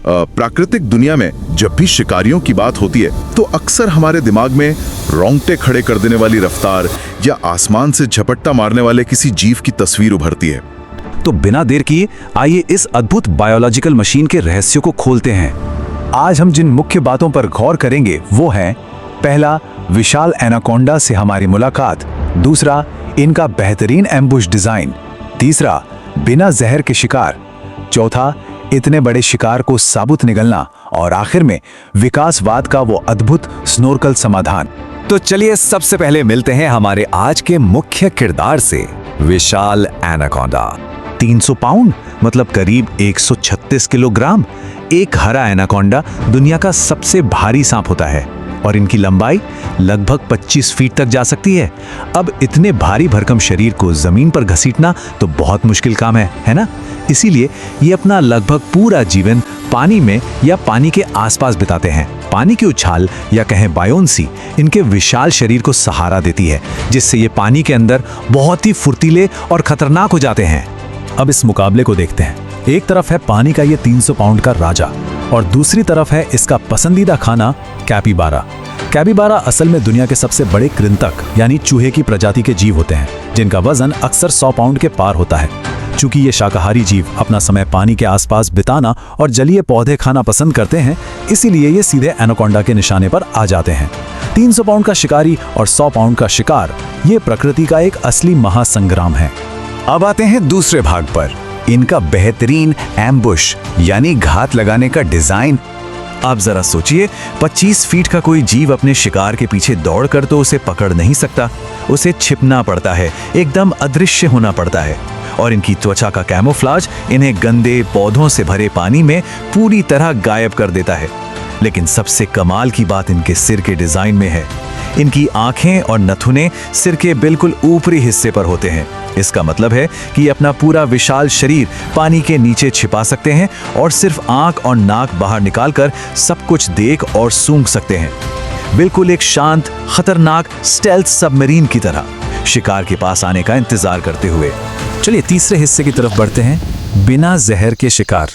प्राकृतिक दुनिया में जब भी शिकारियों की बात होती है तो अक्सर हमारे दिमाग में रोंगटे खड़े कर देने वाली रफ्तार या आसमान से झपट्टा मारने वाले किसी जीव की तस्वीर उभरती है। तो बिना देर किए आइए इस अद्भुत बायोलॉजिकल मशीन के रहस्यों को खोलते हैं। आज हम जिन मुख्य बातों पर गौर करेंगे वो हैं, पहला, विशाल एनाकोंडा से हमारी मुलाकात। दूसरा, इनका बेहतरीन एम्बुश डिजाइन। तीसरा, बिना जहर के शिकार। चौथा, इतने बड़े शिकार को साबुत निगलना। और आखिर में विकासवाद का वो अद्भुत स्नोर्कल समाधान। तो चलिए सबसे पहले मिलते हैं हमारे आज के मुख्य किरदार से, विशाल एनाकोंडा। 300 पाउंड मतलब करीब 136 किलोग्राम। एक हरा एनाकोंडा दुनिया का सबसे भारी सांप होता है और इनकी लंबाई लगभग 25 फीट तक जा सकती है। अब इतने भारी भरकम शरीर को जमीन पर घसीटना तो बहुत मुश्किल काम है ना? इसीलिए ये अपना लगभग पूरा जीवन पानी में या पानी के आसपास बिताते हैं। पानी की उछाल या कहें बायोन्सी इनके विशाल शरीर को सहारा देती है, जिससे ये पानी के अंदर बहुत ही फुर्तीले और खतरनाक हो जाते हैं। अब इस मुकाबले को देखते हैं। एक तरफ है पानी का ये 300 पाउंड का राजा और दूसरी तरफ है इसका पसंदीदा खाना कैपिबारा। कैपिबारा असल में दुनिया के सबसे बड़े कृंतक यानी चूहे की प्रजाति के जीव होते हैं, जिनका वजन अक्सर 100 पाउंड के पार होता है। चूंकि ये शाकाहारी जीव अपना समय पानी के आसपास बिताना और जलीय पौधे खाना पसंद करते हैं, इसीलिए ये सीधे एनाकोंडा के निशाने पर आ जाते हैं। 300 पाउंड का शिकारी और 100 पाउंड का शिकार, ये प्रकृति का एक असली महासंग्राम है। अब आते हैं दूसरे भाग पर, इनका बेहतरीन एम्बुश यानी घात लगाने का डिजाइन। आप जरा सोचिए, 25 फीट का कोई जीव अपने शिकार के पीछे दौड़कर तो उसे पकड़ नहीं सकता, उसे छिपना पड़ता है, एकदम अदृश्य होना पड़ता है। और इनकी त्वचा का कैमोफ्लाज इन्हें गंदे पौधों से भरे पानी में पूरी तरह गायब कर देता है। लेकिन सबसे कमाल की बात इनके सिर के डिजाइन में है। इनकी आंखें और नथुने सिर के बिल्कुल ऊपरी हिस्से पर होते हैं। इसका मतलब है कि अपना पूरा विशाल शरीर पानी के नीचे छिपा सकते हैं और सिर्फ आंख और नाक बाहर निकालकर सब कुछ देख और सूंघ सकते हैं। बिल्कुल एक शांत, खतरनाक स्टेल्थ सबमरीन की तरह, शिकार के पास आने का इंतजार करते हुए। चलिए तीसरे हिस्से की तरफ बढ़ते हैं, बिना जहर के शिकार।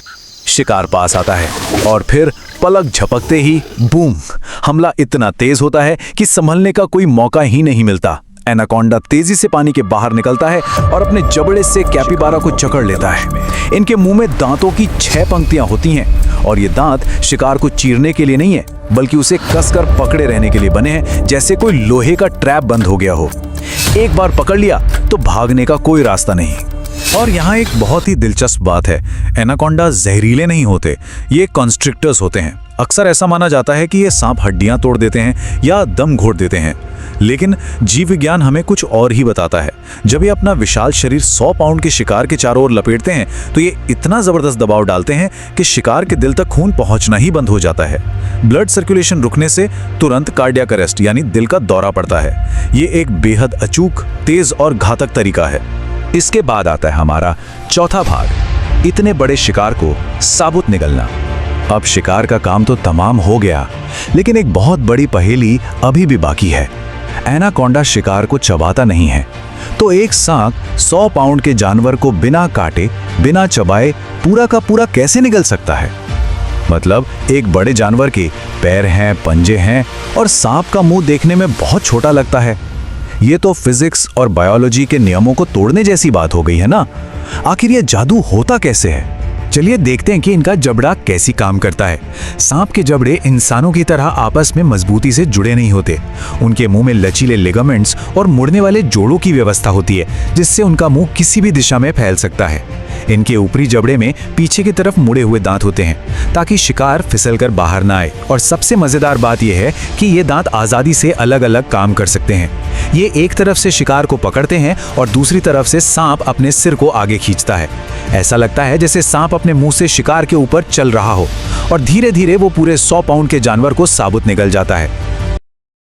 शिकार पास आता है और फिर पलक झपकते ही बूम, हमला इतना तेज होता है कि संभलने का कोई मौका ही नहीं मिलता। एनाकोंडा तेजी से पानी के बाहर निकलता है और अपने जबड़े से कैपिबारा को जकड़ लेता है। इनके मुंह में दांतों की 6 पंक्तियां होती हैं और ये दांत शिकार को चीरने के लिए नहीं है, बल्कि उसे कसकर पकड़े रहने के लिए बने हैं, जैसे कोई लोहे का ट्रैप बंद हो गया हो। एक बार पकड़ लिया तो भागने का कोई रास्ता नहीं। और यहाँ एक बहुत ही दिलचस्प बात है, एनाकोंडा जहरीले नहीं होते, ये कॉन्स्ट्रिक्टर्स होते हैं। अक्सर ऐसा माना जाता है कि ये सांप हड्डियां तोड़ देते हैं या दम घोट देते हैं, लेकिन जीव विज्ञान हमें कुछ और ही बताता है। जब ये अपना विशाल शरीर 100 पाउंड के शिकार के चारों ओर लपेटते हैं तो ये इतना जबरदस्त दबाव डालते हैं कि शिकार के दिल तक खून पहुंचना ही बंद हो जाता है। ब्लड सर्कुलेशन रुकने से तुरंत कार्डियक अरेस्ट यानी दिल का दौरा पड़ता है। ये एक बेहद अचूक, तेज और घातक तरीका है। इसके बाद आता है हमारा चौथा भाग, इतने बड़े शिकार को साबुत निगलना। अब शिकार का काम तो तमाम हो गया, लेकिन एक बहुत बड़ी पहेली अभी भी बाकी है। एनाकोंडा शिकार को चबाता नहीं है, तो एक सांप 100 पाउंड के जानवर को बिना काटे, बिना चबाए पूरा का पूरा कैसे निगल सकता है? मतलब एक बड़े जानवर के पैर हैं, पंजे हैं और सांप का मुंह देखने में बहुत छोटा लगता है। ये तो फिजिक्स और बायोलॉजी के नियमों को तोड़ने जैसी बात हो गई है ना? आखिर ये जादू होता कैसे है? चलिए देखते हैं कि इनका जबड़ा कैसी काम करता है। सांप के जबड़े इंसानों की तरह आपस में मजबूती से जुड़े नहीं होते। उनके मुंह में लचीले लिगामेंट्स और मुड़ने वाले जोड़ों की व्यवस्था होती है, जिससे उनका मुंह किसी भी दिशा में फैल सकता है। इनके ऊपरी जबड़े में पीछे की तरफ मुड़े हुए दांत होते हैं, ताकि शिकार फिसलकर बाहर ना आए। और सबसे मजेदार बात यह है कि ये दांत आजादी से अलग अलग काम कर सकते हैं। ये एक तरफ से शिकार को पकड़ते हैं और दूसरी तरफ से सांप अपने सिर को आगे खींचता है। ऐसा लगता है जैसे सांप अपने मुंह से शिकार के ऊपर चल रहा हो और धीरे धीरे वो पूरे 100 पाउंड के जानवर को साबुत निगल जाता है।